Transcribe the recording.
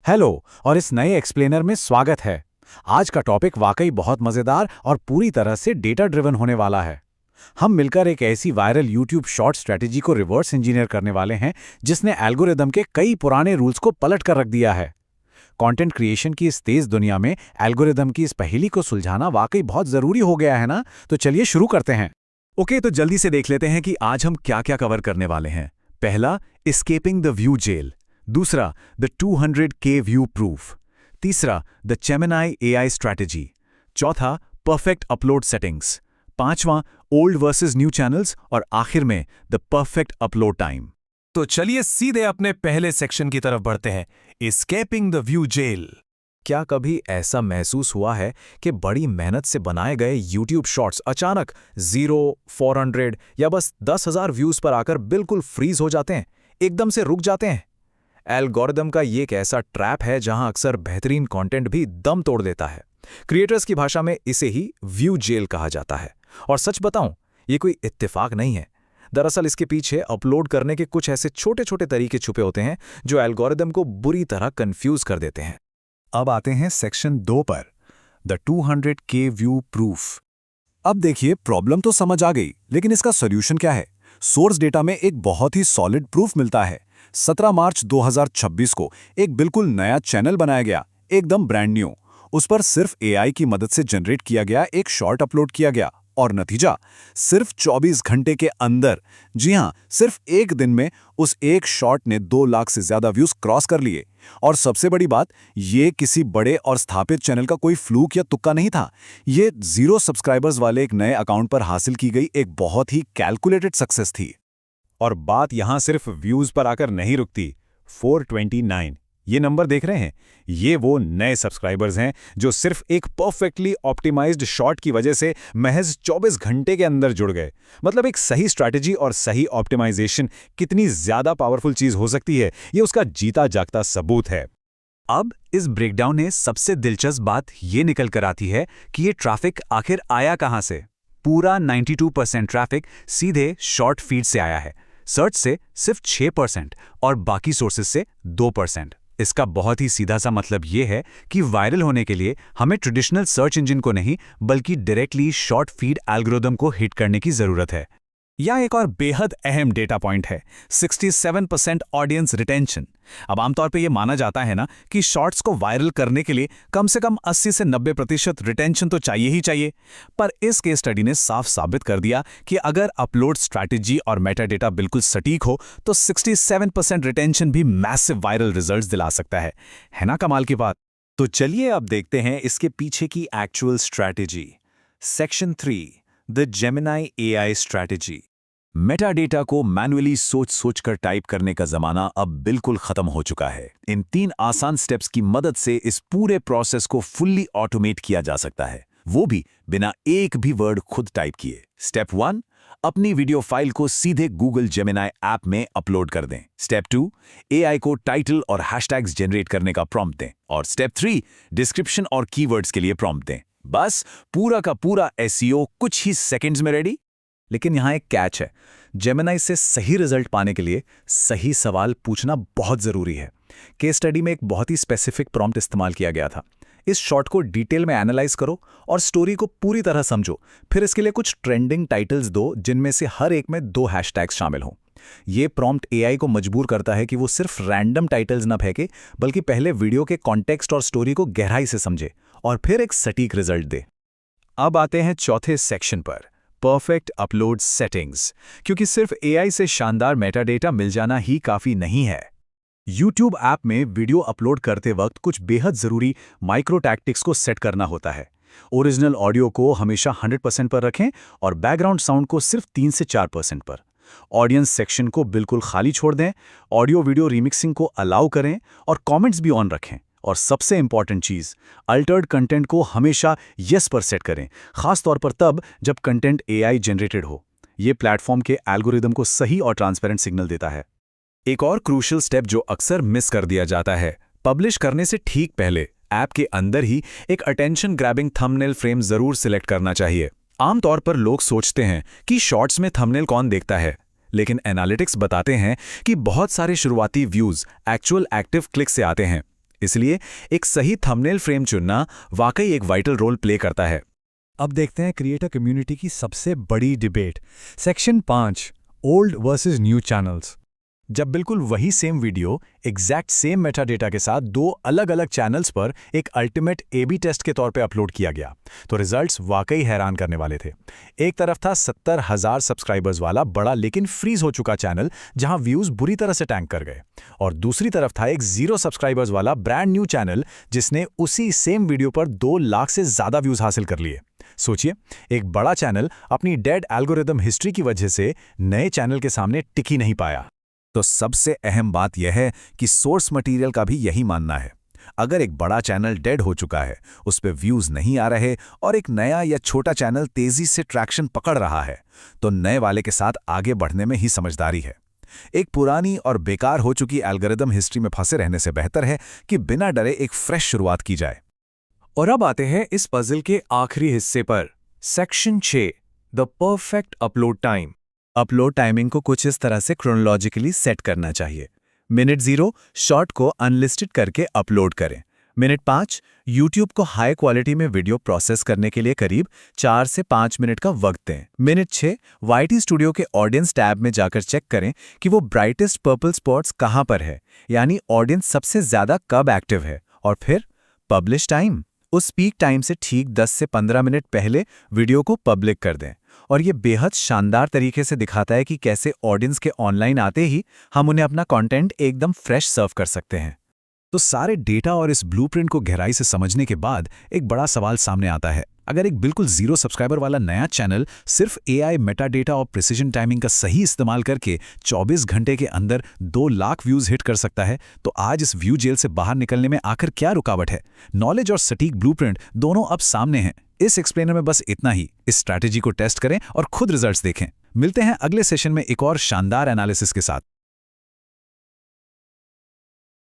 Hello और इस नए एक्सप्लेनर में स्वागत है। आज का टॉपिक वाकई बहुत मज़ेदार और पूरी तरह से डेटा ड्रिवन होने वाला है। हम मिलकर एक ऐसी वायरल यूट्यूब शॉर्ट स्ट्रेटेजी को रिवर्स इंजीनियर करने वाले हैं जिसने एल्गोरिदम के कई पुराने रूल्स को पलट कर रख दिया है। कंटेंट क्रिएशन की इस तेज दुनिया में एल्गोरिदम की इस पहेली को सुलझाना वाकई बहुत ज़रूरी हो गया है ना। तो चलिए शुरू करते हैं। ओके, तो जल्दी से देख लेते हैं कि आज हम क्या क्या कवर करने वाले हैं। पहला, एस्केपिंग द व्यू जेल। दूसरा, द 200K व्यू प्रूफ। तीसरा, द जेमिनी एआई स्ट्रैटेजी। चौथा, परफेक्ट अपलोड सेटिंग्स। पांचवां, ओल्ड वर्सेस न्यू चैनल्स। और आखिर में द परफेक्ट अपलोड टाइम। तो चलिए सीधे अपने पहले सेक्शन की तरफ बढ़ते हैं, एस्केपिंग द व्यू जेल। क्या कभी ऐसा महसूस हुआ है कि बड़ी मेहनत से बनाए गए YouTube शॉर्ट्स अचानक 0, 400 या बस 10,000 व्यूज पर आकर बिल्कुल फ्रीज हो जाते हैं, एकदम से रुक जाते हैं? एल्गोरिदम का ये एक ऐसा ट्रैप है जहां अक्सर बेहतरीन कंटेंट भी दम तोड़ देता है। क्रिएटर्स की भाषा में इसे ही व्यू जेल कहा जाता है। और सच बताऊं, ये कोई इत्तेफाक नहीं है। दरअसल इसके पीछे अपलोड करने के कुछ ऐसे छोटे छोटे तरीके छुपे होते हैं जो एल्गोरिदम को बुरी तरह कंफ्यूज कर देते हैं। अब आते हैं सेक्शन 2 पर, द 200K व्यू प्रूफ। अब देखिए, प्रॉब्लम तो समझ आ गई, लेकिन इसका सॉल्यूशन क्या है? सोर्स डेटा में एक बहुत ही सॉलिड प्रूफ मिलता है। 17 मार्च 2026 को एक बिल्कुल नया चैनल बनाया गया, एकदम ब्रांड न्यू। उस पर सिर्फ एआई की मदद से जनरेट किया गया एक शॉर्ट अपलोड किया गया और नतीजा सिर्फ 24 घंटे के अंदर, जी हां, सिर्फ एक दिन में उस एक शॉर्ट ने 2 लाख से ज्यादा व्यूज क्रॉस कर लिए। और सबसे बड़ी बात, ये किसी बड़े और स्थापित चैनल का कोई फ्लूक या तुक्का नहीं था। ये 0 सब्सक्राइबर्स वाले एक नए अकाउंट पर हासिल की गई एक बहुत ही कैलकुलेटेड सक्सेस थी। और बात यहां सिर्फ व्यूज पर आकर नहीं रुकती। 429, ये नंबर देख रहे हैं? ये वो नए सब्सक्राइबर्स हैं जो सिर्फ एक परफेक्टली ऑप्टिमाइज्ड शॉट की वजह से महज 24 घंटे के अंदर जुड़ गए। मतलब एक सही स्ट्रैटेजी और सही ऑप्टिमाइजेशन कितनी ज्यादा पावरफुल चीज हो सकती है, ये उसका जीता जागता सबूत है। अब इस ब्रेकडाउन ने सबसे दिलचस्प बात ये निकल कर आती है कि ये ट्रैफिक आखिर आया कहां से। पूरा 92% ट्रैफिक सीधे शॉर्ट फीड से आया है, सर्च से सिर्फ 6% और बाकी सोर्सेज से 2%। इसका बहुत ही सीधा सा मतलब ये है कि वायरल होने के लिए हमें ट्रेडिशनल सर्च इंजन को नहीं, बल्कि डायरेक्टली शॉर्ट फीड एल्गोरिदम को हिट करने की जरूरत है। यह एक और बेहद अहम डेटा पॉइंट है, 67% ऑडियंस रिटेंशन। अब आमतौर पे ये माना जाता है ना कि शॉर्ट्स को वायरल करने के लिए कम से कम 80 से 90% रिटेंशन तो चाहिए ही चाहिए। पर इस केस स्टडी ने साफ साबित कर दिया कि अगर अपलोड स्ट्रैटेजी और मेटा डेटा बिल्कुल सटीक हो तो 67% रिटेंशन भी मैसिव वायरल रिजल्ट्स दिला सकता है ना कमाल की बात? तो चलिए अब देखते हैं इसके पीछे की actual strategy. Section 3, the Gemini AI strategy. Meta data को मैन्युअली सोच कर टाइप करने का जमाना अब बिल्कुल खत्म हो चुका है। इन 3 आसान स्टेप्स की मदद से इस पूरे प्रोसेस को फुल्ली ऑटोमेट किया जा सकता है, वो भी बिना एक भी वर्ड खुद टाइप किए। स्टेप 1, अपनी वीडियो फाइल को सीधे गूगल जेमिनी ऐप में अपलोड कर दें। स्टेप 2, एआई को टाइटल और हैशटैग्स जनरेट करने का प्रॉम्प्ट दें। और स्टेप 3, डिस्क्रिप्शन और कीवर्ड्स के लिए प्रॉम्प्ट दें। बस पूरा का पूरा एसईओ कुछ ही सेकंड्स में रेडी। लेकिन यहाँ एक कैच है, जेमिनी से सही रिजल्ट पाने के लिए सही सवाल पूछना बहुत ज़रूरी है। केस स्टडी में एक बहुत ही स्पेसिफिक प्रॉम्प्ट इस्तेमाल किया गया था। इस शॉट को डिटेल में एनालाइज करो और स्टोरी को पूरी तरह समझो। फिर इसके लिए कुछ ट्रेंडिंग टाइटल्स दो जिनमें से हर एक में 2 हैशटैग्स शामिल हों। ये प्रॉम्प्ट एआई को मजबूर करता है कि वो सिर्फ रैंडम टाइटल्स न फेंके, बल्कि पहले वीडियो के कॉन्टेक्स्ट और स्टोरी को गहराई से समझे और फिर एक सटीक रिजल्ट दे। अब आते हैं चौथे सेक्शन पर, परफेक्ट अपलोड सेटिंग्स। क्योंकि सिर्फ एआई से शानदार मेटा डेटा मिल जाना ही काफी नहीं है। YouTube ऐप में वीडियो अपलोड करते वक्त कुछ बेहद जरूरी माइक्रो टैक्टिक्स को सेट करना होता है। ओरिजिनल ऑडियो को हमेशा 100% पर रखें और बैकग्राउंड साउंड को सिर्फ 3 से 4% पर। ऑडियंस सेक्शन को बिल्कुल खाली छोड़ दें, ऑडियो वीडियो रिमिक्सिंग को अलाउ करें और कमेंट्स भी ऑन रखें। और सबसे इंपॉर्टेंट चीज, अल्टर्ड कंटेंट को हमेशा यस पर सेट करें, खास तौर पर तब जब कंटेंट एआई जनरेटेड हो। यह प्लेटफॉर्म के एल्गोरिदम को सही और ट्रांसपेरेंट सिग्नल देता है। एक और क्रूशियल स्टेप जो अक्सर मिस कर दिया जाता है, पब्लिश करने से ठीक पहले ऐप के अंदर ही एक अटेंशन ग्रैबिंग थंबनेल फ्रेम जरूर सिलेक्ट करना चाहिए। आमतौर पर लोग सोचते हैं कि शॉर्ट्स में थंबनेल कौन देखता है, लेकिन एनालिटिक्स बताते हैं कि बहुत सारे शुरुआती व्यूज एक्चुअल एक्टिव क्लिक से आते हैं। इसलिए एक सही थंबनेल फ्रेम चुनना वाकई एक वाइटल रोल प्ले करता है। अब देखते हैं क्रिएटर कम्युनिटी की सबसे बड़ी debate. Section 5, old versus new channels. जब बिल्कुल वही same video exact same Meta data के साथ दो अलग अलग चैनल्स पर एक अल्टीमेट एबी टेस्ट के तौर पे अपलोड किया गया तो रिजल्ट्स वाकई हैरान करने वाले थे। एक तरफ था 70,000 सब्सक्राइबर्स वाला बड़ा लेकिन फ्रीज हो चुका चैनल जहां व्यूज बुरी तरह से टैंक कर गए, और दूसरी तरफ था एक 0 सब्सक्राइबर्स वाला ब्रांड न्यू चैनल जिसने उसी सेम वीडियो पर 2 लाख से ज्यादा व्यूज हासिल कर लिए। सोचिए, एक बड़ा चैनल अपनी डेड एल्गोरिदम हिस्ट्री की वजह से नए चैनल के सामने टिक ही नहीं पाया। तो सबसे अहम बात यह है कि सोर्स मटेरियल का भी यही मानना है। अगर एक बड़ा चैनल डेड हो चुका है, उस पे व्यूज नहीं आ रहे और एक नया या छोटा चैनल तेजी से ट्रैक्शन पकड़ रहा है, तो नए वाले के साथ आगे बढ़ने में ही समझदारी है। एक पुरानी और बेकार हो चुकी एल्गोरिदम हिस्ट्री में फंसे रहने से बेहतर है कि बिना डरे एक फ्रेश शुरुआत की जाए। और अब आते हैं इस पजल के आखिरी हिस्से पर, section 6, the perfect upload time. Upload timing को कुछ इस तरह से क्रोनोलॉजिकली सेट करना चाहिए। मिनट 0 शॉर्ट को अनलिस्टेड करके अपलोड करें। मिनट 5 यूट्यूब को हाई क्वालिटी में वीडियो प्रोसेस करने के लिए करीब 4 से 5 मिनट का वक्त दें। मिनट 6 YT स्टूडियो के ऑडियंस टैब में जाकर चेक करें कि वो ब्राइटेस्ट पर्पल स्पॉट्स कहाँ पर है, यानी ऑडियंस सबसे ज़्यादा कब एक्टिव है। और फिर पब्लिश टाइम, उस पीक टाइम से ठीक 10 से 15 मिनट पहले वीडियो को पब्लिक कर दें। और ये बेहद शानदार तरीके से दिखाता है कि कैसे ऑडियंस के ऑनलाइन आते ही हम उन्हें अपना कंटेंट एकदम फ्रेश सर्व कर सकते हैं। तो सारे डेटा और इस ब्लूप्रिंट को गहराई से समझने के बाद एक बड़ा सवाल सामने आता है। अगर एक बिल्कुल 0 सब्सक्राइबर वाला नया चैनल सिर्फ AI मेटा डेटा और प्रिसिजन टाइमिंग का सही इस्तेमाल करके 24 घंटे के अंदर 2 लाख व्यूज हिट कर सकता है, तो आज इस व्यू जेल से बाहर निकलने में आखिर क्या रुकावट है? नॉलेज और सटीक ब्लूप्रिंट दोनों अब सामने हैं। इस एक्सप्लेनर में बस इतना ही। इस स्ट्रैटेजी को टेस्ट करें और खुद रिजल्ट्स देखें। मिलते हैं अगले सेशन में एक और शानदार एनालिसिस के साथ।